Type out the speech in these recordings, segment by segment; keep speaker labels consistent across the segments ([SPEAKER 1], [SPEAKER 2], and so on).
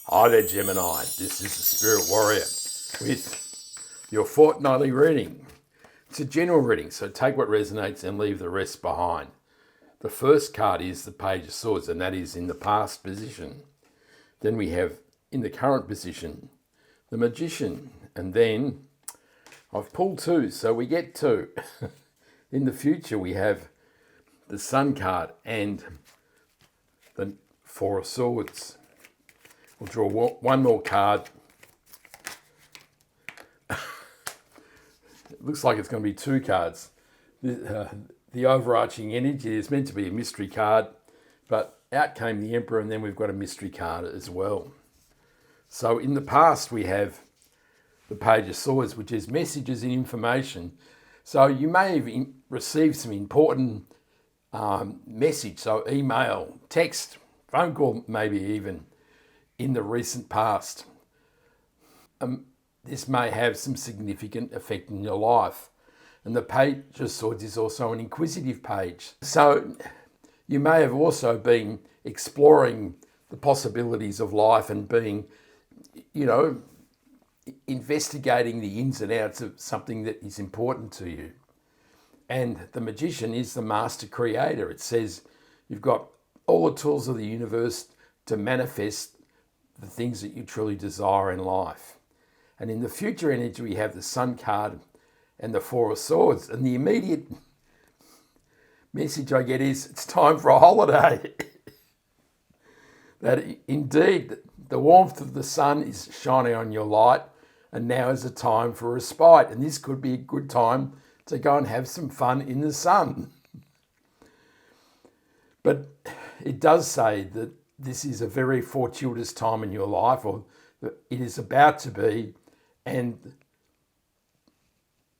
[SPEAKER 1] Hi there, Gemini. This is the Spirit Warrior with your fortnightly reading. It's a general reading, so take what resonates and leave the rest behind. The first card is the Page of Swords, and that is in the past position. Then we have in the current position, the Magician, and then I've pulled two, so we get two. In the future, we have the Sun card and the Four of Swords. We'll draw one more card. It looks like it's going to be two cards. The overarching energy is meant to be a mystery card, but out came the Emperor, and then we've got a mystery card as well. So in the past, we have the Page of Swords, which is messages and information. So you may have received some important message, so email, text, phone call, maybe even in the recent past. This may have some significant effect in your life. And the Page of Swords is also an inquisitive page. So you may have also been exploring the possibilities of life and being, investigating the ins and outs of something that is important to you. And the Magician is the master creator. It says you've got all the tools of the universe to manifest the things that you truly desire in life. And in the future energy, we have the Sun card and the Four of Swords. And the immediate message I get is it's time for a holiday. That indeed, the warmth of the sun is shining on your light, and now is a time for respite. And this could be a good time to go and have some fun in the sun. But it does say that this is a very fortuitous time in your life, or that it is about to be, and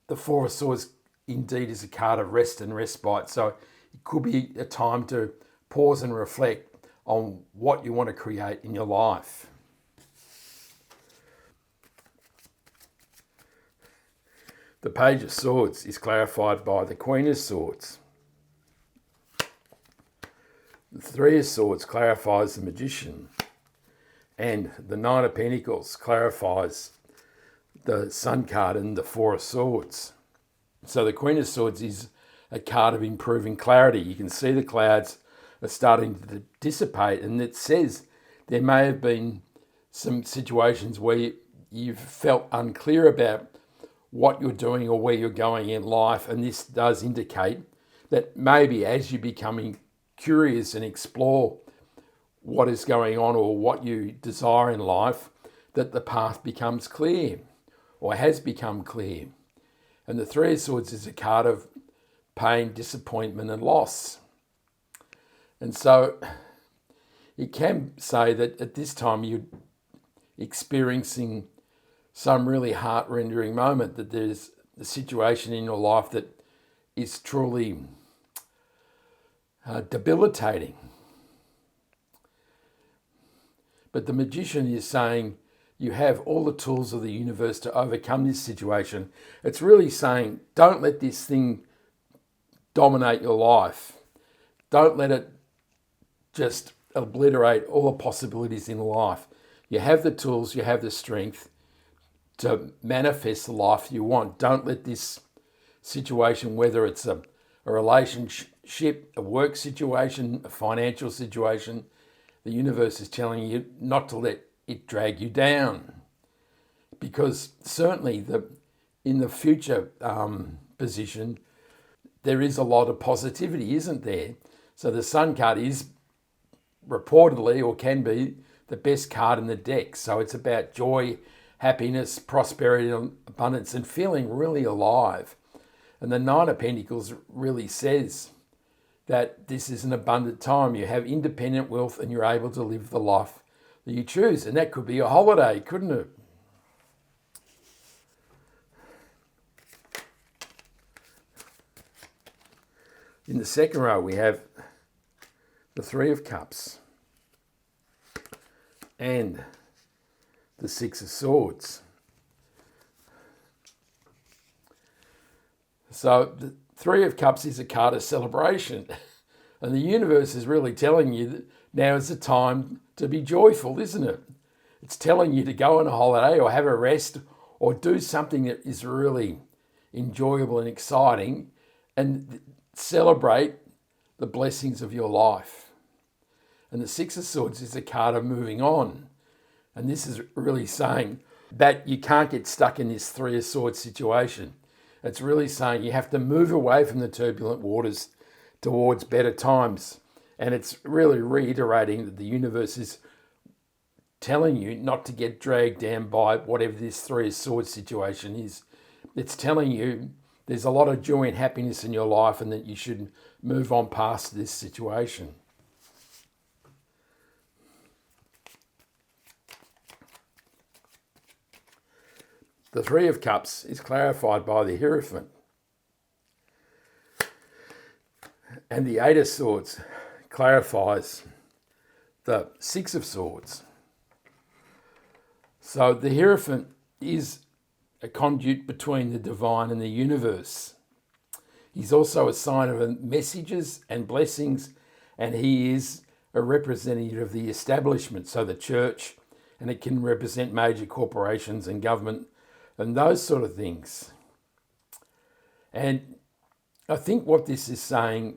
[SPEAKER 1] the Four of Swords indeed is a card of rest and respite. So it could be a time to pause and reflect on what you want to create in your life. The Page of Swords is clarified by the Queen of Swords. The Three of Swords clarifies the Magician, and the Nine of Pentacles clarifies the Sun card and the Four of Swords. So the Queen of Swords is a card of improving clarity. You can see the clouds are starting to dissipate, and it says there may have been some situations where you've felt unclear about what you're doing or where you're going in life, and this does indicate that maybe as you're becoming curious and explore what is going on or what you desire in life, that the path becomes clear or has become clear. And the Three of Swords is a card of pain, disappointment and loss. And so it can say that at this time you're experiencing some really heart-rendering moment, that there's a situation in your life that is truly debilitating. But the Magician is saying you have all the tools of the universe to overcome this situation. It's really saying don't let this thing dominate your life. Don't let it just obliterate all the possibilities in life. You have the tools, you have the strength to manifest the life you want. Don't let this situation, whether it's a relationship, a work situation, a financial situation, the universe is telling you not to let it drag you down. Because certainly in the future position, there is a lot of positivity, isn't there? So the Sun card is reportedly, or can be, the best card in the deck. So it's about joy, happiness, prosperity, abundance, and feeling really alive. And the Nine of Pentacles really says that this is an abundant time. You have independent wealth and you're able to live the life that you choose. And that could be a holiday, couldn't it? In the second row, we have the Three of Cups and the Six of Swords. So the Three of Cups is a card of celebration. And the universe is really telling you that now is the time to be joyful, isn't it? It's telling you to go on a holiday or have a rest or do something that is really enjoyable and exciting and celebrate the blessings of your life. And the Six of Swords is a card of moving on. And this is really saying that you can't get stuck in this Three of Swords situation. It's really saying you have to move away from the turbulent waters towards better times. And it's really reiterating that the universe is telling you not to get dragged down by whatever this Three of Swords situation is. It's telling you there's a lot of joy and happiness in your life and that you should move on past this situation. The Three of Cups is clarified by the Hierophant. And the Eight of Swords clarifies the Six of Swords. So the Hierophant is a conduit between the divine and the universe. He's also a sign of messages and blessings, and he is a representative of the establishment, so the church, and it can represent major corporations and government and those sort of things. And I think what this is saying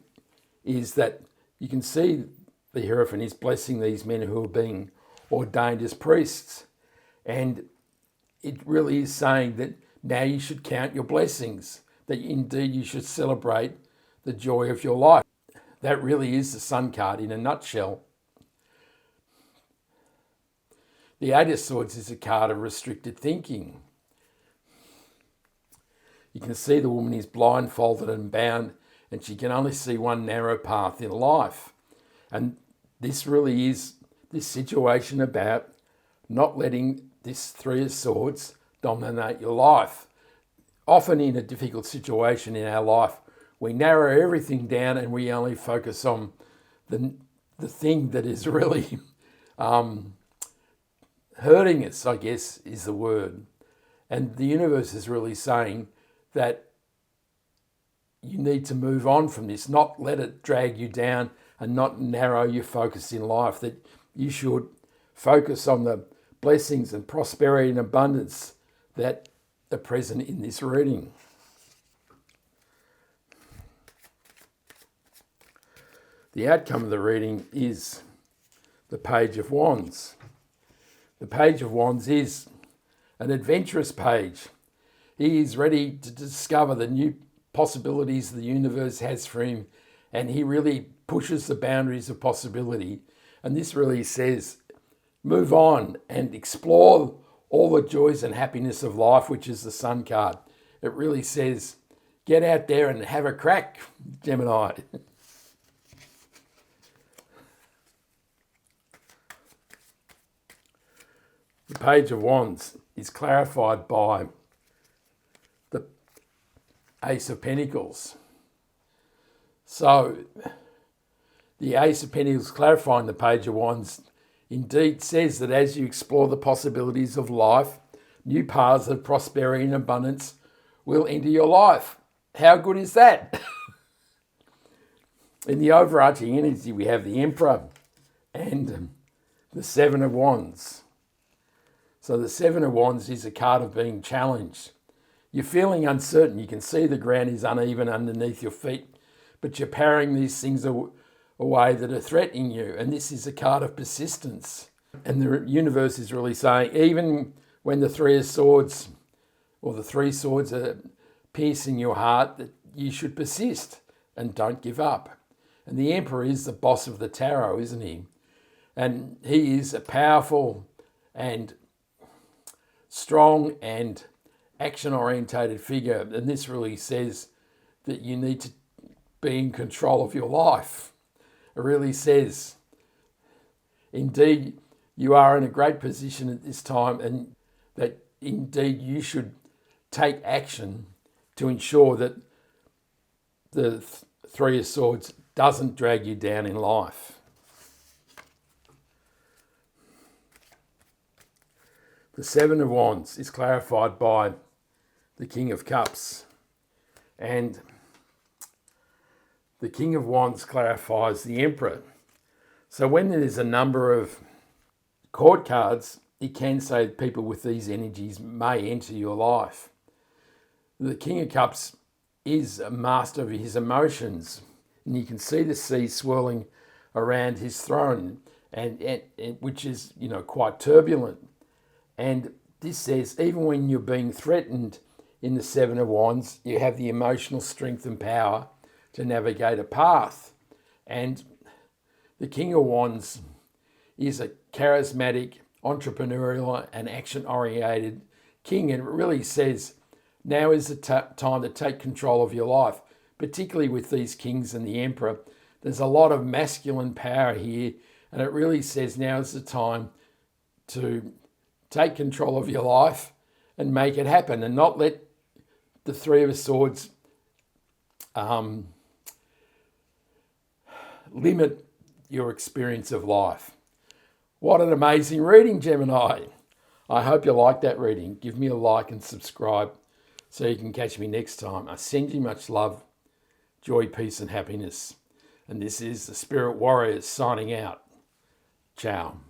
[SPEAKER 1] is that you can see the Hierophant is blessing these men who are being ordained as priests. And it really is saying that now you should count your blessings, that indeed you should celebrate the joy of your life. That really is the Sun card in a nutshell. The Eight of Swords is a card of restricted thinking. You can see the woman is blindfolded and bound, and she can only see one narrow path in life. And this really is this situation about not letting this Three of Swords dominate your life. Often in a difficult situation in our life, we narrow everything down and we only focus on the thing that is really hurting us, I guess is the word. And the universe is really saying that you need to move on from this, not let it drag you down and not narrow your focus in life, that you should focus on the blessings and prosperity and abundance that are present in this reading. The outcome of the reading is the Page of Wands. The Page of Wands is an adventurous page. He is ready to discover the new possibilities the universe has for him, and he really pushes the boundaries of possibility. And this really says, move on and explore all the joys and happiness of life, which is the Sun card. It really says, get out there and have a crack, Gemini. The Page of Wands is clarified by the Ace of Pentacles. So the Ace of Pentacles clarifying the Page of Wands indeed says that as you explore the possibilities of life, new paths of prosperity and abundance will enter your life. How good is that? In the overarching energy, we have the Emperor and the Seven of Wands. So the Seven of Wands is a card of being challenged. You're feeling uncertain. You can see the ground is uneven underneath your feet, but you're powering these things away that are threatening you. And this is a card of persistence. And the universe is really saying, even when the Three of Swords or the Three Swords are piercing your heart, that you should persist and don't give up. And the Emperor is the boss of the tarot, isn't he? And he is a powerful and strong and action-orientated figure. And this really says that you need to be in control of your life. It really says, indeed, you are in a great position at this time, and that indeed you should take action to ensure that the Three of Swords doesn't drag you down in life. The Seven of Wands is clarified by the King of Cups, and the King of Wands clarifies the Emperor. So when there's a number of court cards it can say people with these energies may enter your life. The King of Cups is a master of his emotions, and you can see the sea swirling around his throne, and which is, quite turbulent. And this says even when you're being threatened in the Seven of Wands, you have the emotional strength and power to navigate a path. And the King of Wands is a charismatic, entrepreneurial and action-oriented king, and it really says now is the time to take control of your life, particularly with these kings and the emperor. There's a lot of masculine power here, and it really says now is the time to take control of your life and make it happen, and not let the Three of Swords limit your experience of life. What an amazing reading, Gemini. I hope you liked that reading. Give me a like and subscribe so you can catch me next time. I send you much love, joy, peace and happiness. And this is the Spirit Warriors signing out. Ciao.